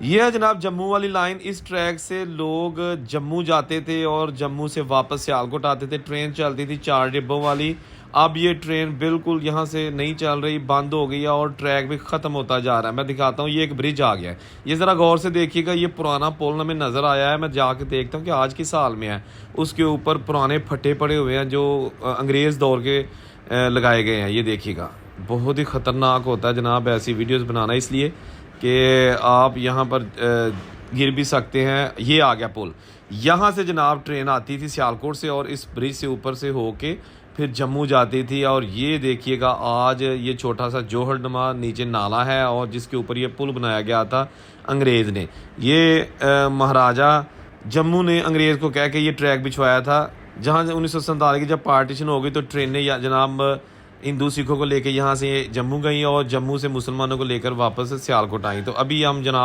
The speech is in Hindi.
ये है जनाब जम्मू वाली लाइन। इस ट्रैक से लोग जम्मू जाते थे और जम्मू से वापस सियालकोट आते थे। ट्रेन चलती थी 4 डिब्बों वाली। अब ये ट्रेन बिल्कुल यहाँ से नहीं चल रही, बंद हो गई है और ट्रैक भी ख़त्म होता जा रहा है। मैं दिखाता हूँ, ये एक ब्रिज आ गया है। ये ज़रा गौर से देखिएगा, ये पुराना पुल हमें नज़र आया है। मैं जाके देखता हूँ कि आज किस साल में है। उसके ऊपर पुराने फटे पड़े हुए हैं जो अंग्रेज़ दौर के लगाए गए हैं। ये देखिएगा, बहुत ही ख़तरनाक होता है जनाब ऐसी वीडियोज़ बनाना, इसलिए कि आप यहाँ पर गिर भी सकते हैं। ये आ गया पुल। यहाँ से जनाब ट्रेन आती थी सियालकोट से और इस ब्रिज से ऊपर से होके फिर जम्मू जाती थी। और ये देखिएगा, आज ये छोटा सा जोहरनुमा नीचे नाला है और जिसके ऊपर ये पुल बनाया गया था अंग्रेज़ ने। ये महाराजा जम्मू ने अंग्रेज़ को कह के ये ट्रैक बिछवाया था। जहाँ 1947 की जब पार्टीशन हो गई तो ट्रेनें जनाब हिंदू सिखों को लेकर यहाँ से जम्मू गई और जम्मू से मुसलमानों को लेकर वापस सियालकोट आई। तो अभी हम जनाब